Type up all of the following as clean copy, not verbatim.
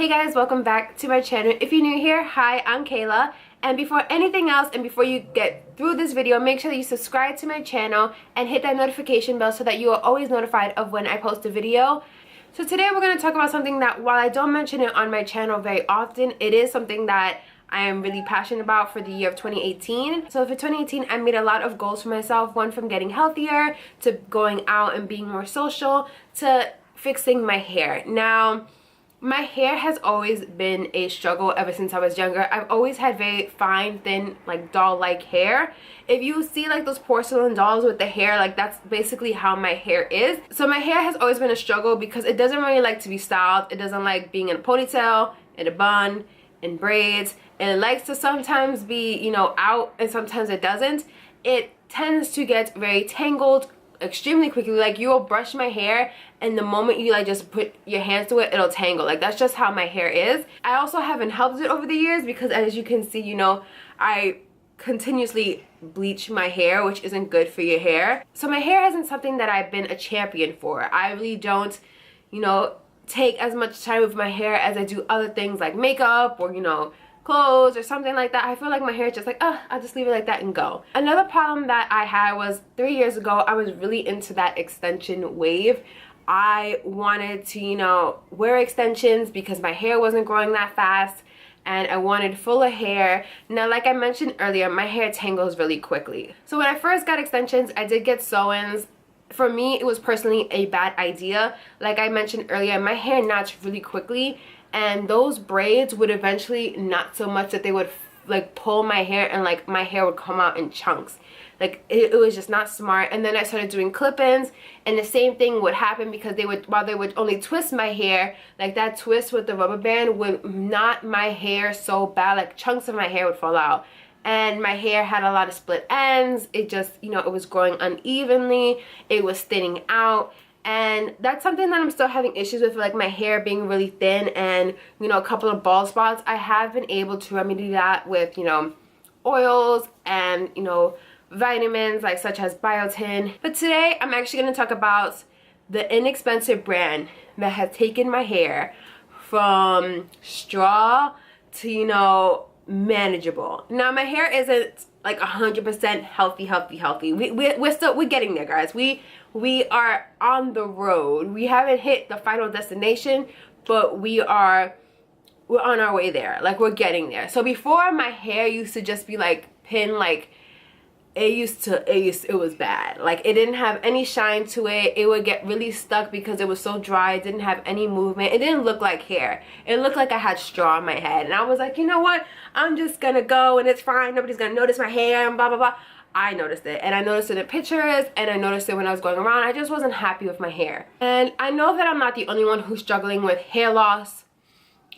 Hey guys, welcome back to my channel. If you're new here, hi, I'm Kayla. And before anything else and before you get through this video, make sure that you subscribe to my channel and hit that notification bell so that you are always notified of when I post a video. So today we're going to talk about something that, while I don't mention it on my channel very often, it is something that I am really passionate about for the year of 2018. So for 2018, I made a lot of goals for myself. One from getting healthier, to going out and being more social, to fixing my hair. Now, my hair has always been a struggle ever since I was younger. I've always had very fine, thin, like doll-like hair. If you see like those porcelain dolls with the hair, like that's basically how my hair is. So my hair has always been a struggle because it doesn't really like to be styled. It doesn't like being in a ponytail, in a bun, in braids. And it likes to sometimes be, you know, out, and sometimes it doesn't. It tends to get very tangled extremely quickly. Like, you will brush my hair and the moment you like just put your hands to it, it'll tangle. Like, that's just how my hair is. I also haven't helped it over the years because, as you can see, you know, I continuously bleach my hair, which isn't good for your hair. So my hair isn't something that I've been a champion for. I really don't, you know, take as much time with my hair as I do other things like makeup or, you know, clothes or something like that. I feel like my hair is just like, I'll just leave it like that and go. Another problem that I had was 3 years ago, I was really into that extension wave. I wanted to, you know, wear extensions because my hair wasn't growing that fast and I wanted fuller hair. Now, like I mentioned earlier, my hair tangles really quickly. So when I first got extensions, I did get sew-ins. For me, it was personally a bad idea. Like I mentioned earlier, my hair knots really quickly, and those braids would eventually knot so much that they would like pull my hair, and like my hair would come out in chunks. Like it was just not smart. And then I started doing clip-ins, and the same thing would happen because they would, while they would only twist my hair, like that twist with the rubber band would knot my hair so bad, like chunks of my hair would fall out. And my hair had a lot of split ends. It just, you know, it was growing unevenly. It was thinning out. And that's something that I'm still having issues with, like my hair being really thin and, you know, a couple of bald spots. I have been able to remedy that with, you know, oils and, you know, vitamins like such as biotin. But today I'm actually going to talk about the inexpensive brand that has taken my hair from straw to, you know, manageable. Now, my hair isn't like 100% healthy. We're getting there, guys. We are on the road. We haven't hit the final destination, but we're on our way there. Like, we're getting there. So before, my hair used to just be like pin, like it was bad. Like, it didn't have any shine to it. It would get really stuck because it was so dry. It didn't have any movement. It didn't look like hair. It looked like I had straw in my head. And I was like, you know what? I'm just gonna go and it's fine. Nobody's gonna notice my hair and blah, blah, blah. I noticed it, and I noticed it in pictures, and I noticed it when I was going around. I just wasn't happy with my hair. And I know that I'm not the only one who's struggling with hair loss,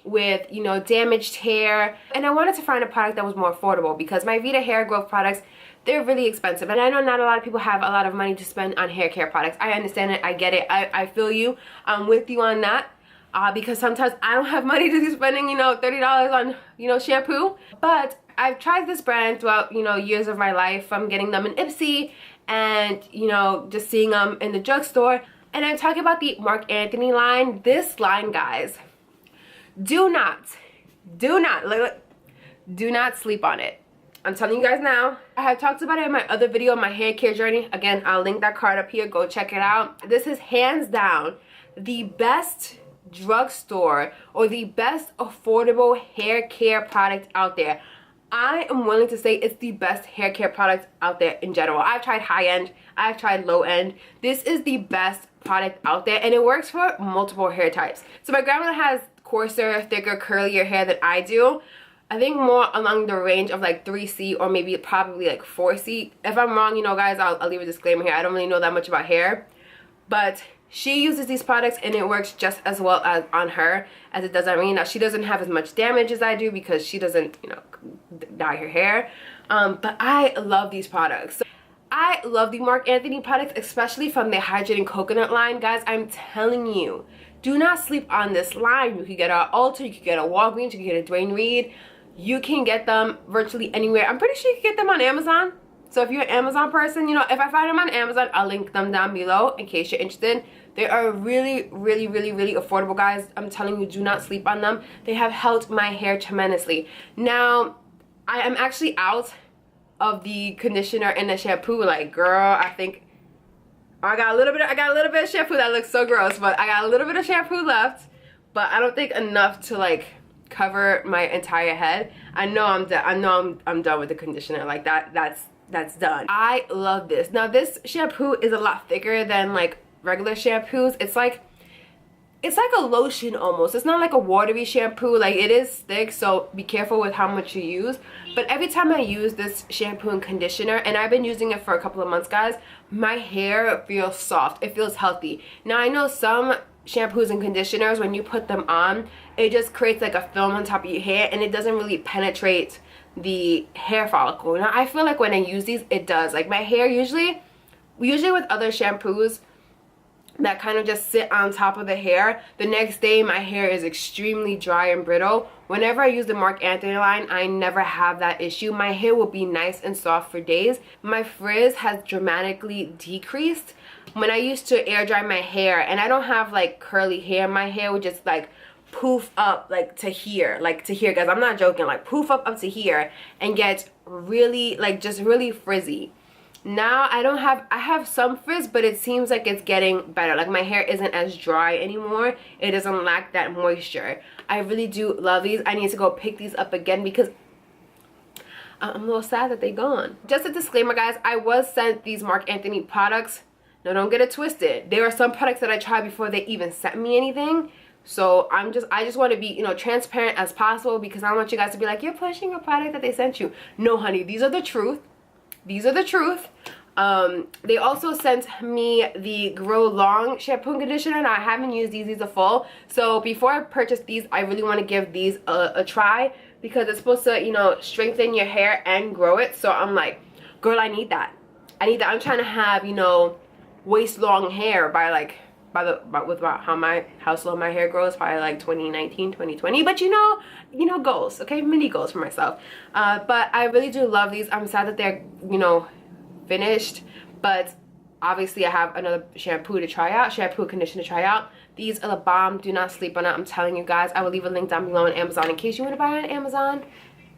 with, you know, damaged hair. And I wanted to find a product that was more affordable because my Vita hair growth products, they're really expensive. And I know not a lot of people have a lot of money to spend on hair care products. I understand it. I get it. I feel you. I'm with you on that. Because sometimes I don't have money to be spending, you know, $30 on, you know, shampoo. But I've tried this brand throughout, you know, years of my life, from getting them in Ipsy and, you know, just seeing them in the drugstore. And I'm talking about the Marc Anthony line. This line, guys, do not sleep on it. I'm telling you guys now. I have talked about it in my other video, my hair care journey. Again, I'll link that card up here. Go check it out. This is hands down the best drugstore or the best affordable hair care product out there. I am willing to say it's the best hair care product out there in general. I've tried high end, I've tried low end. This is the best product out there, and it works for multiple hair types. So my grandmother has coarser, thicker, curlier hair than I do. I think more along the range of like 3C or maybe probably like 4C. If I'm wrong, you know, guys, I'll leave a disclaimer here. I don't really know that much about hair, but she uses these products and it works just as well as on her as it does on me. Now, she doesn't have as much damage as I do because she doesn't, you know, dye her hair. But I love these products. I love the Marc Anthony products, especially from the Hydrating Coconut line. Guys, I'm telling you, do not sleep on this line. You can get a Ulta, you can get a Walgreens, you can get a Dwayne Reed. You can get them virtually anywhere. I'm pretty sure you can get them on Amazon. So if you're an Amazon person, you know, if I find them on Amazon, I'll link them down below in case you're interested. They are really, really, really, really affordable, guys. I'm telling you, do not sleep on them. They have helped my hair tremendously. Now, I am actually out of the conditioner and the shampoo. Like, girl, I think I got a little bit of shampoo. That looks so gross, but I got a little bit of shampoo left, but I don't think enough to like cover my entire head. I know I'm done. I'm done with the conditioner. Like that's done. I love this. Now this shampoo is a lot thicker than like regular shampoos. It's like a lotion almost. It's not like a watery shampoo. Like, it is thick, so be careful with how much you use. But every time I use this shampoo and conditioner, and I've been using it for a couple of months, guys, my hair feels soft. It feels healthy. Now, I know some shampoos and conditioners, when you put them on, it just creates like a film on top of your hair, and it doesn't really penetrate the hair follicle. Now, I feel like when I use these, it does. Like, my hair usually with other shampoos that kind of just sit on top of the hair, the next day my hair is extremely dry and brittle. Whenever I use the Marc Anthony line, I never have that issue. My hair will be nice and soft for days. My frizz has dramatically decreased. When I used to air dry my hair, and I don't have like curly hair, my hair would just like poof up like to here, guys. I'm not joking, like poof up to here and get really like just really frizzy. Now I have some frizz, but it seems like it's getting better. Like, my hair isn't as dry anymore. It doesn't lack that moisture. I really do love these. I need to go pick these up again because I'm a little sad that they're gone. Just a disclaimer, guys, I was sent these Marc Anthony products. Now, don't get it twisted. There are some products that I tried before they even sent me anything. So I just want to be, you know, transparent as possible, because I don't want you guys to be like, you're pushing a product that they sent you. No, honey, these are the truth. These are the truth. They also sent me the Grow Long shampoo and conditioner, and I haven't used these are full. So before I purchase these, I really want to give these a try, because it's supposed to, you know, strengthen your hair and grow it. So I'm like, girl, I need that. I'm trying to have, you know, waist long hair by how slow my hair grows by like 2019, 2020. But you know, goals, okay? Mini goals for myself. But I really do love these. I'm sad that they're, you know, finished, but obviously I have another shampoo and conditioner to try out. These are the bomb. Do not sleep on it. I'm telling you guys. I will leave a link down below on Amazon in case you want to buy it on Amazon,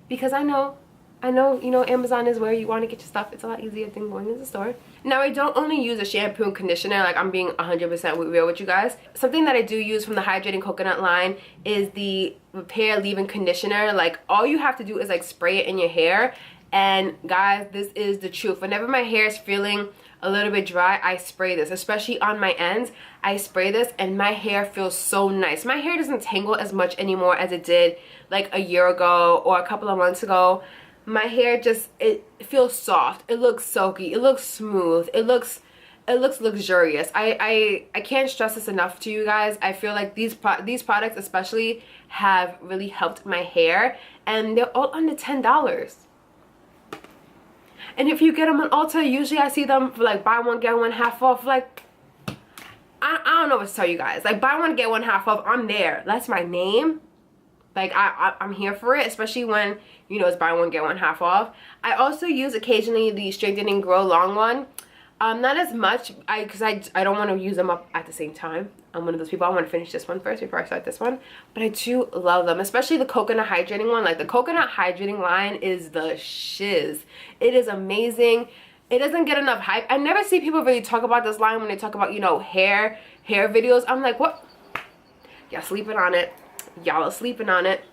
because I know, you know, Amazon is where you want to get your stuff. It's a lot easier than going to the store. Now, I don't only use a shampoo and conditioner. Like, I'm being 100% real with you guys. Something that I do use from the Hydrating coconut line is the repair leave-in conditioner. Like, all you have to do is like spray it in your hair. And guys, this is the truth. Whenever my hair is feeling a little bit dry, I spray this, especially on my ends. I spray this and my hair feels so nice. My hair doesn't tangle as much anymore as it did like a year ago or a couple of months ago. My hair just, it feels soft. It looks silky. It looks smooth. It looks luxurious. I can't stress this enough to you guys. I feel like these products especially have really helped my hair, and they're all under $10. And if you get them on Ulta, usually I see them for like buy one get one half off. Like, I don't know what to tell you guys. Like, buy one get one half off, I'm there. That's my name. Like, I'm here for it, especially when, you know, it's buy one get one half off. I also use occasionally the Strengthening Grow Long one. Not as much, because I don't want to use them up at the same time. I'm one of those people, I want to finish this one first before I start this one. But I do love them, especially the coconut hydrating one. Like, the coconut hydrating line is the shiz. It is amazing. It doesn't get enough hype. I never see people really talk about this line when they talk about, you know, hair videos. I'm like, what? Y'all sleeping on it. Y'all are sleeping on it.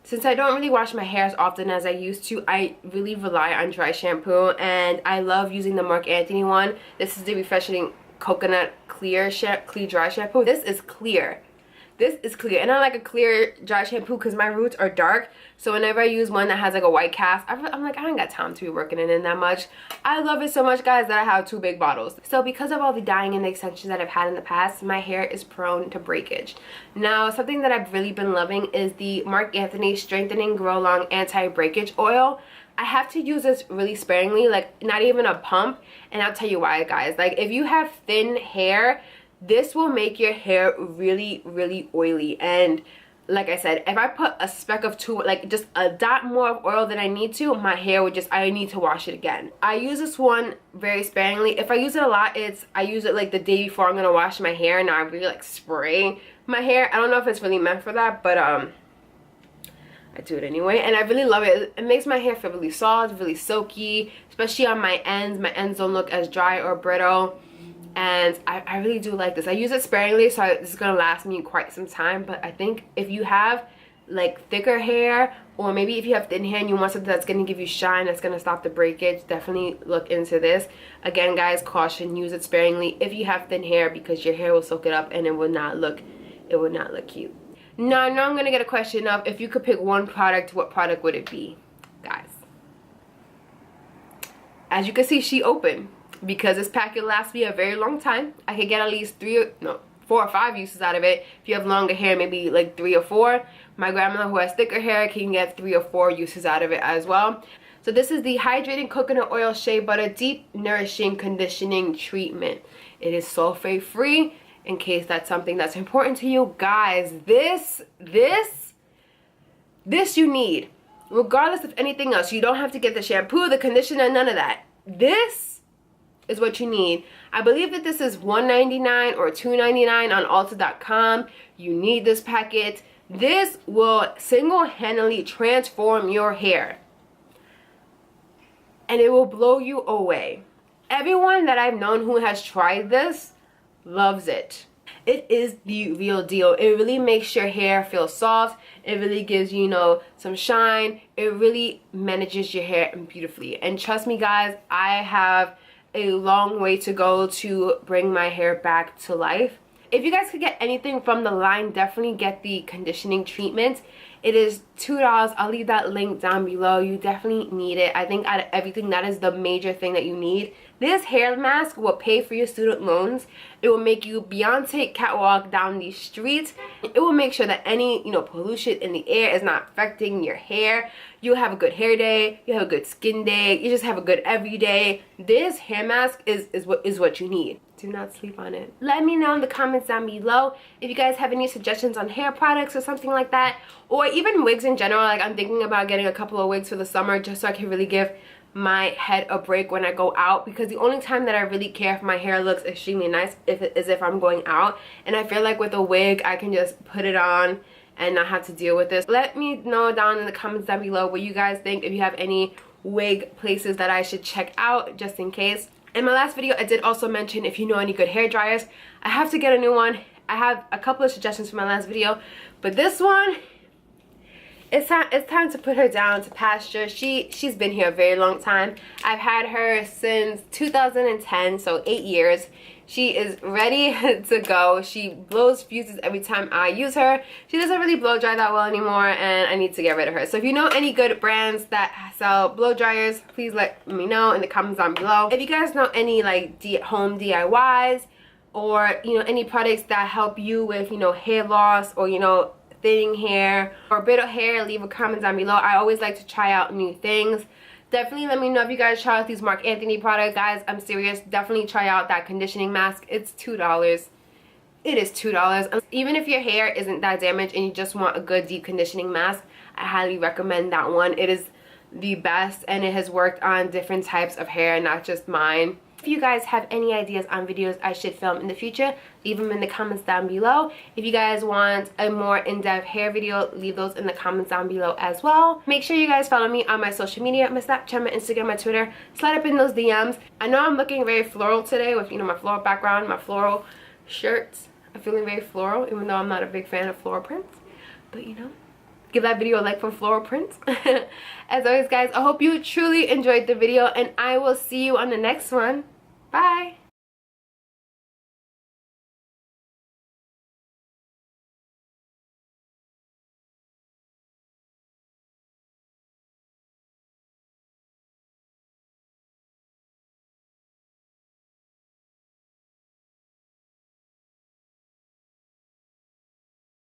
Since I don't really wash my hair as often as I used to, I really rely on dry shampoo, and I love using the Marc Anthony one. This is the Refreshing Coconut Clear Dry Shampoo. This is clear. This is clear, and I like a clear dry shampoo because my roots are dark. So whenever I use one that has like a white cast, I'm like, I ain't got time to be working it in that much. I love it so much, guys, that I have 2 big bottles. So because of all the dyeing and the extensions that I've had in the past, my hair is prone to breakage. Now, something that I've really been loving is the Marc Anthony Strengthening Grow Long Anti-Breakage Oil. I have to use this really sparingly, like not even a pump, and I'll tell you why, guys. Like, if you have thin hair, this will make your hair really, really oily. And like I said, if I put a speck of like just a dot more of oil than I need to, my hair would just, I need to wash it again. I use this one very sparingly. If I use it a lot, I use it like the day before I'm gonna wash my hair, and I really like spray my hair. I don't know if it's really meant for that, but I do it anyway, and I really love it. It makes my hair feel really soft, really silky, especially on my ends. My ends don't look as dry or brittle, and I really do like this. I use it sparingly, so this is gonna last me quite some time. But I think if you have like thicker hair, or maybe if you have thin hair and you want something that's gonna give you shine, that's gonna stop the breakage, definitely look into this. Again, guys, caution, use it sparingly if you have thin hair, because your hair will soak it up and it would not look cute. Now I know I'm gonna get a question of, if you could pick one product, what product would it be? Guys, as you can see, she opened, because this packet lasts me a very long time. I could get at least 4 or 5 uses out of it. If you have longer hair, maybe like 3 or 4. My grandma, who has thicker hair, can get 3 or 4 uses out of it as well. So this is the Hydrating Coconut Oil Shea Butter Deep Nourishing Conditioning Treatment. It is sulfate free, in case that's something that's important to you. Guys, this you need, regardless of anything else. You don't have to get the shampoo, the conditioner, none of that. This is what you need. I believe that this is $1.99 or $2.99 on Ulta.com. You need this packet. This will single-handedly transform your hair, and it will blow you away. Everyone that I've known who has tried this loves it. It is the real deal. It really makes your hair feel soft. It really gives you, some shine. It really manages your hair beautifully. And trust me, guys, I have a long way to go to bring my hair back to life. If you guys could get anything from the line, definitely get the conditioning treatment. It is $2. I'll leave that link down below. You definitely need it. I think out of everything, that is the major thing that you need. This hair mask will pay for your student loans. It will make you Beyonce catwalk down the streets. It will make sure that any, pollution in the air is not affecting your hair. You'll have a good hair day. You have a good skin day. You just have a good everyday. This hair mask is what you need. Do not sleep on it. Let me know in the comments down below if you guys have any suggestions on hair products or something like that, or even wigs in general. Like, I'm thinking about getting a couple of wigs for the summer, just so I can really give my head a break when I go out, because the only time that I really care if my hair looks extremely nice is if I'm going out. And I feel like with a wig, I can just put it on and not have to deal with this. Let me know down in the comments down below what you guys think, if you have any wig places that I should check out, just in case. In my last video, I did also mention if you know any good hair dryers. I have to get a new one. I have a couple of suggestions from my last video, but this one, it's time to put her down to pasture. She's been here a very long time. I've had her since 2010, so 8 years. She is ready to go. She blows fuses every time I use her. She doesn't really blow dry that well anymore, and I need to get rid of her. So if you know any good brands that sell blow dryers, please let me know in the comments down below. If you guys know any like home DIYs, or any products that help you with hair loss, or thinning hair or brittle hair, leave a comment down below. I always like to try out new things. Definitely let me know if you guys try out these Marc Anthony products. Guys, I'm serious. Definitely try out that conditioning mask. It's $2. It is $2. Even if your hair isn't that damaged and you just want a good deep conditioning mask, I highly recommend that one. It is the best, and it has worked on different types of hair, not just mine. If you guys have any ideas on videos I should film in the future, leave them in the comments down below. If you guys want a more in-depth hair video, leave those in the comments down below as well. Make sure you guys follow me on my social media, my Snapchat, my Instagram, my Twitter. Slide up in those DMs. I know I'm looking very floral today with my floral background, my floral shirts. I'm feeling very floral, even though I'm not a big fan of floral prints. But give that video a like for floral prints. As always, guys, I hope you truly enjoyed the video, and I will see you on the next one. Bye.